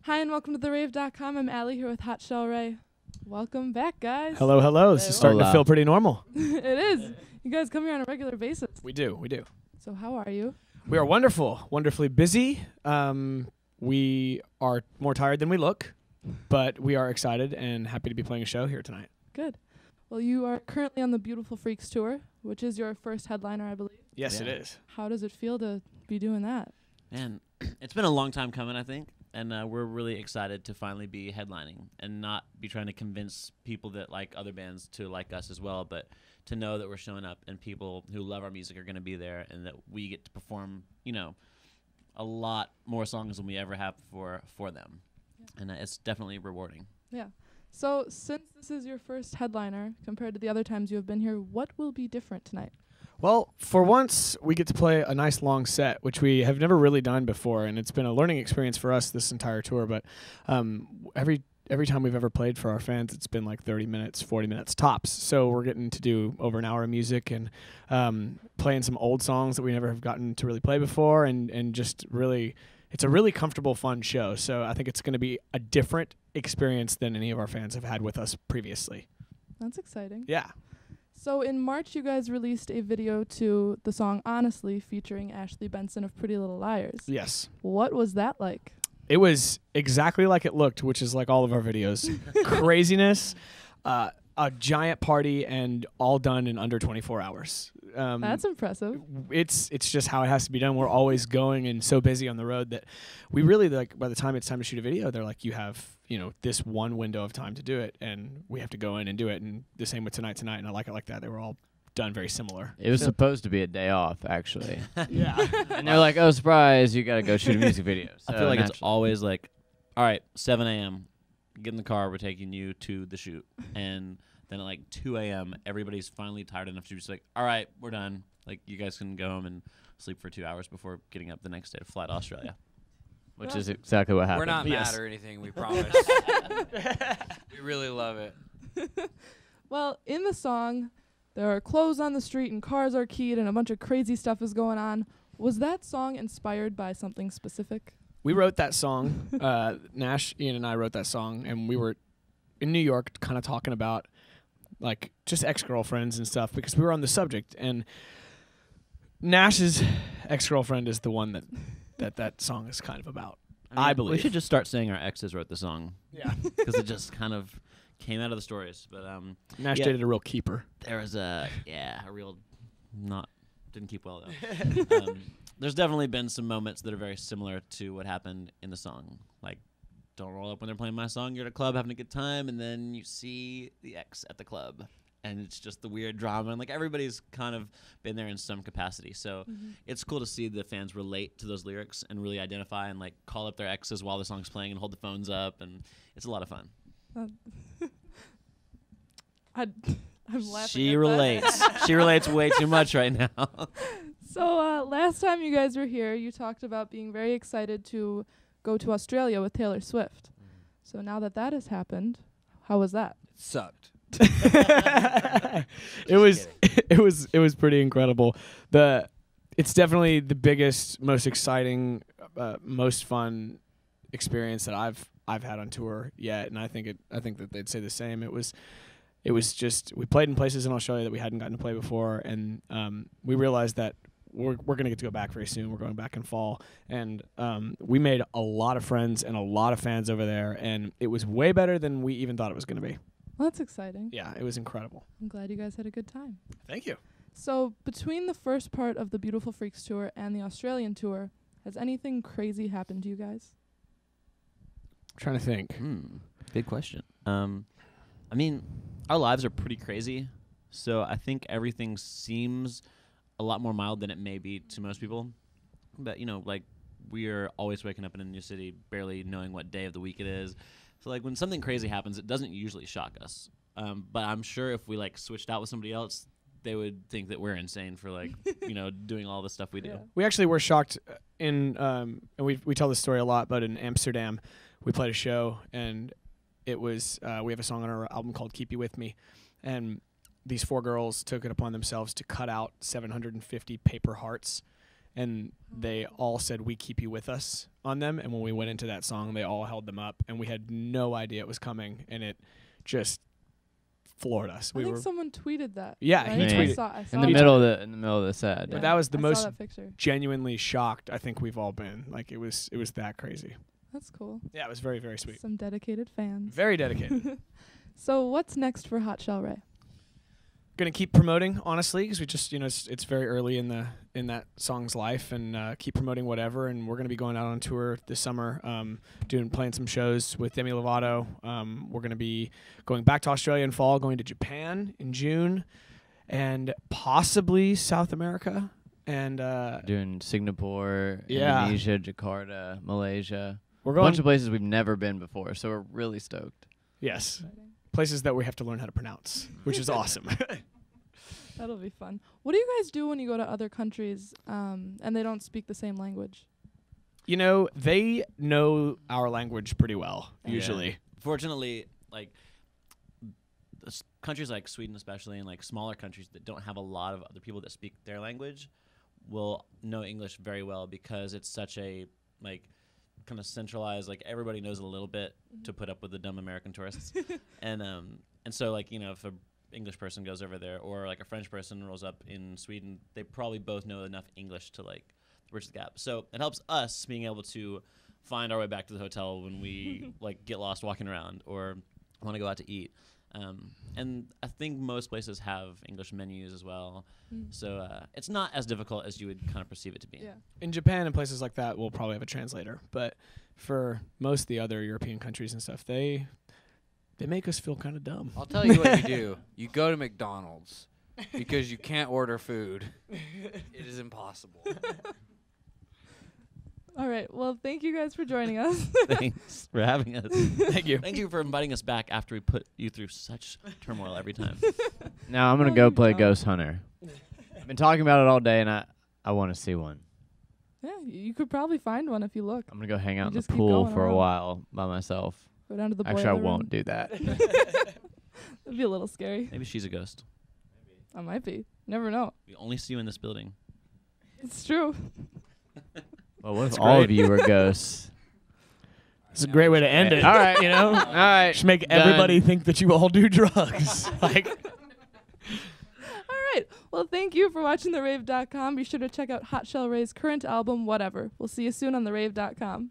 Hi, and welcome to the Rave.com. I'm Allie here with Hot Chelle Rae. Welcome back, guys. Hello, hello. This is starting to feel pretty normal. It is. You guys come here on a regular basis. We do. So how are you? We are wonderful, wonderfully busy. We are more tired than we look, but we are excited and happy to be playing a show here tonight. Good. Well, you are currently on the Beautiful Freaks tour, which is your first headliner, I believe. Yes, it is. How does it feel to be doing that? Man, it's been a long time coming, I think, and we're really excited to finally be headlining and not be trying to convince people that like other bands to like us as well, but to know that we're showing up and people who love our music are going to be there and that we get to perform, you know, a lot more songs than we ever have for them. Yeah. And it's definitely rewarding. Yeah. So since this is your first headliner compared to the other times you have been here, what will be different tonight? Well, for once, we get to play a nice long set, which we have never really done before, and it's been a learning experience for us this entire tour. But every time we've ever played for our fans, it's been like 30 minutes, 40 minutes tops. So we're getting to do over an hour of music and playing some old songs that we never have gotten to really play before, and just really, it's a really comfortable, fun show. So I think it's going to be a different experience than any of our fans have had with us previously. That's exciting. Yeah. So in March, you guys released a video to the song Honestly featuring Ashley Benson of Pretty Little Liars. Yes. What was that like? It was exactly like it looked, which is like all of our videos. Craziness, a giant party, and all done in under 24 hours. That's impressive. It's just how it has to be done. We're always going and so busy on the road that we really, like, by the time it's time to shoot a video, they're like, you have, you know, this one window of time to do it, and we have to go in and do it. And the same with Tonight, and I like it like that. They were all done very similar. It was supposed to be a day off, actually. Yeah. And they're like, oh, surprise, you got to go shoot a music video. So I feel like it's always like, all right, 7 a.m., get in the car, we're taking you to the shoot. And then at like 2 a.m., everybody's finally tired enough to just like, all right, we're done. Like, you guys can go home and sleep for 2 hours before getting up the next day to fly to Australia. Which is exactly what happened. We're not Yes. mad or anything, we promise. We really love it. Well, in the song, there are clothes on the street and cars are keyed and a bunch of crazy stuff is going on. Was that song inspired by something specific? We wrote that song. Nash, Ian, and I wrote that song, and we were in New York kind of talking about like just ex-girlfriends and stuff because we were on the subject, and Nash's ex-girlfriend is the one that song is kind of about. I believe. We should just start saying our exes wrote the song. Yeah. Because it just kind of came out of the stories. But Nash yeah, dated a real keeper. there was a real didn't keep well though. There's definitely been some moments that are very similar to what happened in the song. Like, don't roll up when they're playing my song. You're at a club having a good time, and then you see the ex at the club. And it's just the weird drama. And, like, everybody's kind of been there in some capacity. So it's cool to see the fans relate to those lyrics and really identify and, like, call up their exes while the song's playing and hold the phones up. And it's a lot of fun. I'm laughing. She relates. She relates way too much right now. So last time you guys were here, you talked about being very excited to go to Australia with Taylor Swift. So now that has happened, how was that? It sucked. It was pretty incredible. It's definitely the biggest, most exciting, most fun experience that I've had on tour yet, and I think that they'd say the same. It was just, we played in places in Australia that we hadn't gotten to play before, and we realized that we're going to get to go back very soon. We're going back in fall, and we made a lot of friends and a lot of fans over there, and it was way better than we even thought it was going to be. Well, that's exciting. Yeah, it was incredible. I'm glad you guys had a good time. Thank you. So between the first part of the Beautiful Freaks tour and the Australian tour, has anything crazy happened to you guys? I'm trying to think. Good question. I mean, our lives are pretty crazy, so I think everything seems a lot more mild than it may be to most people. But, you know, like, we are always waking up in a new city, barely knowing what day of the week it is. So, like, when something crazy happens, it doesn't usually shock us. But I'm sure if we, like, switched out with somebody else, they would think that we're insane for, like, you know, doing all the stuff we do. We actually were shocked and we tell this story a lot, but in Amsterdam, we played a show, and it was, we have a song on our album called Keep You With Me, and these four girls took it upon themselves to cut out 750 paper hearts and they all said "We Keep You With Us" on them. And when we went into that song, they all held them up, and we had no idea it was coming, and it just floored us. I think someone tweeted that. Yeah, right? he tweeted I saw In the it. middle of the set. But Yeah, that was the I most saw that picture. genuinely shocked I think we've all been. Like it was that crazy. That's cool. Yeah, it was very, very sweet. Some dedicated fans. Very dedicated. So what's next for Hot Chelle Rae? Gonna keep promoting, honestly, because we just, it's very early in that song's life, and keep promoting whatever. And we're gonna be going out on tour this summer, playing some shows with Demi Lovato. We're gonna be going back to Australia in fall, going to Japan in June, and possibly South America, and Doing Singapore, Yeah. Indonesia, Jakarta, Malaysia. we're A going bunch of places we've never been before, so we're really stoked. yes, places that we have to learn how to pronounce, which is awesome. That'll be fun. What do you guys do when you go to other countries and they don't speak the same language? They know our language pretty well, Yeah. usually. Fortunately, like countries like Sweden, especially, and like smaller countries that don't have a lot of other people that speak their language, will know English very well because it's such a like kind of centralized. Like everybody knows a little bit to put up with the dumb American tourists, and so like if a English person goes over there or like a French person rolls up in Sweden, they probably both know enough English to like bridge the gap. So it helps us being able to find our way back to the hotel when we like get lost walking around or want to go out to eat. And I think most places have English menus as well. So it's not as difficult as you would kind of perceive it to be. Yeah. In Japan and places like that, we'll probably have a translator. But for most of the other European countries and stuff, they make us feel kind of dumb. I'll tell you what you do. You go to McDonald's because you can't order food. It is impossible. All right. Well, thank you guys for joining us. Thanks for having us. Thank you. Thank you for inviting us back after we put you through such turmoil every time. Now I'm gonna Oh, go you play don't. Ghost Hunter. I've been talking about it all day, and I want to see one. Yeah, you could probably find one if you look. I'm gonna go hang You out in the just keep pool going for a around. while by myself. Go down to the Actually, I boiler won't room. do that. That'd be a little scary. Maybe she's a ghost. I might be. Never know. We only see you in this building. It's true. Well, what if That's all great. of you were ghosts? It's a great way to end it. All right, All right. Just make Done. everybody think that you all do drugs. Like, All right. Well, thank you for watching therave.com. Be sure to check out Hot Chelle Rae's current album, Whatever. We'll see you soon on therave.com.